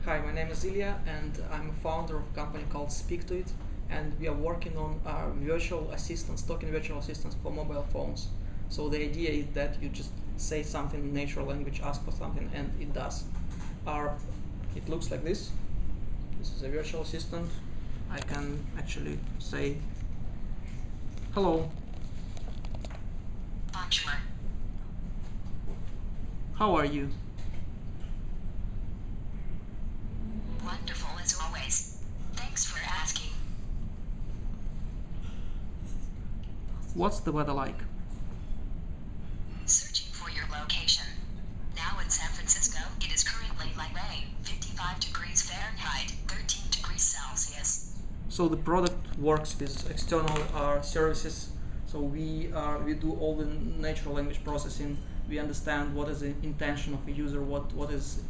Hi, my name is Ilya, and I'm a founder of a company called Speaktoit, and we are working on virtual assistants, talking virtual assistants for mobile phones. So the idea is that you just say something in natural language, ask for something, and it does. It looks like this. This is a virtual assistant. I can actually say, hello. Bonjour. How are you? Wonderful as always. Thanks for asking. What's the weather like? Searching for your location. Now in San Francisco, it is currently like May, 55 degrees Fahrenheit, 13 degrees Celsius. So the product works with external services. So we do all the natural language processing. We understand what is the intention of a user, what is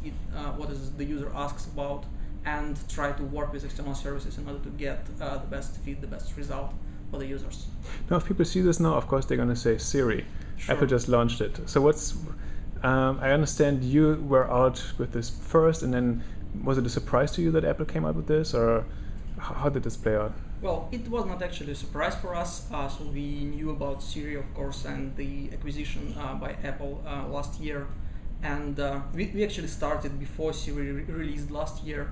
the user asks about, and try to work with external services in order to get the best fit, the best result for the users. Now, if people see this now, of course they're going to say SIRI. Sure. Apple just launched it. So I understand you were out with this first, and then was it a surprise to you that Apple came out with this, or how did this play out? Well, it was not actually a surprise for us. So we knew about SIRI, of course, and the acquisition by Apple last year. And we actually started before SIRI released last year.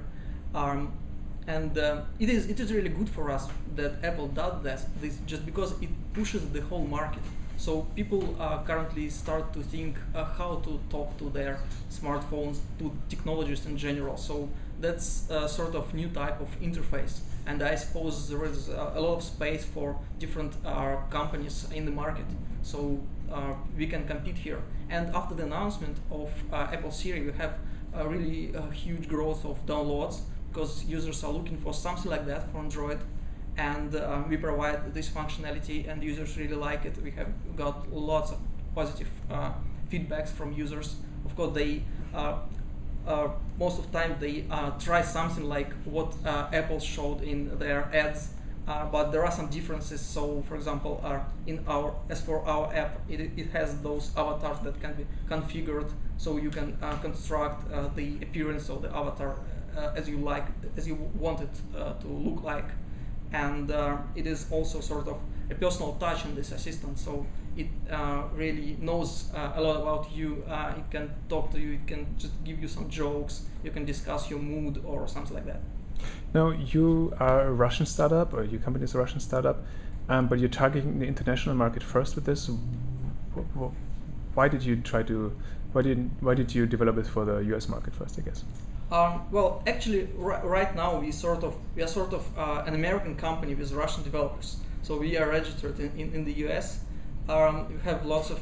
It is really good for us that Apple does this just because it pushes the whole market. So people currently start to think how to talk to their smartphones, to technologists in general. So that's a sort of new type of interface. And I suppose there is a lot of space for different companies in the market. So we can compete here. And after the announcement of Apple Siri, we have a really huge growth of downloads because users are looking for something like that for Android. And we provide this functionality, and users really like it. We have got lots of positive feedbacks from users. Of course, they most of the time they try something like what Apple showed in their ads, but there are some differences. So, for example, as for our app, it has those avatars that can be configured, so you can construct the appearance of the avatar as you want it to look like. And it is also sort of a personal touch in this assistant, so it really knows a lot about you. It can talk to you, it can just give you some jokes, you can discuss your mood or something like that. Now, you are a Russian startup, or your company is a Russian startup, but you're targeting the international market first with this. Why did you develop it for the US market first, I guess? Well, actually, right now we are sort of an American company with Russian developers. So we are registered in the US. We have lots of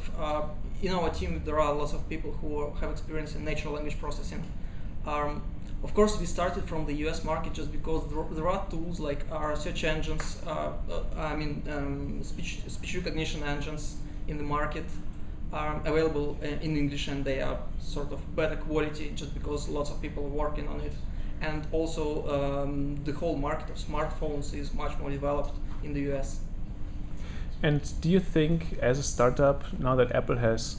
in our team. There are lots of people who have experience in natural language processing. Of course, we started from the US market just because there are tools like our search engines, speech recognition engines in the market are available in English, and they are sort of better quality just because lots of people are working on it. And also the whole market of smartphones is much more developed in the US. And do you think, as a startup, now that Apple has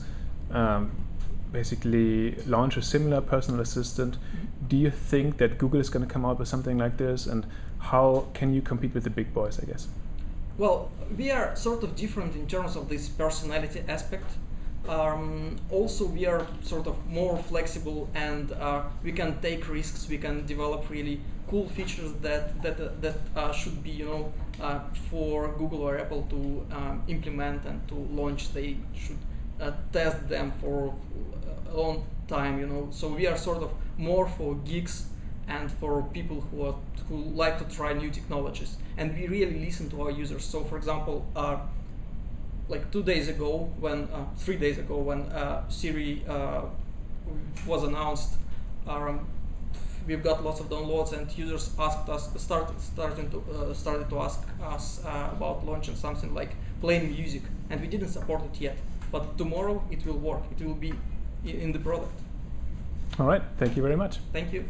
basically launched a similar personal assistant, do you think that Google is going to come out with something like this? And how can you compete with the big boys, I guess? Well, we are sort of different in terms of this personality aspect. Also, we are sort of more flexible, and we can take risks. We can develop really cool features that should be, for Google or Apple to implement and to launch. They should test them for a long time, So we are sort of more for geeks and for people who like to try new technologies. And we really listen to our users. So, for example, like 3 days ago when SIRI was announced, we've got lots of downloads, and users started to ask us about launching something like playing music, and we didn't support it yet. But tomorrow it will work. It will be in the product. All right. Thank you very much. Thank you.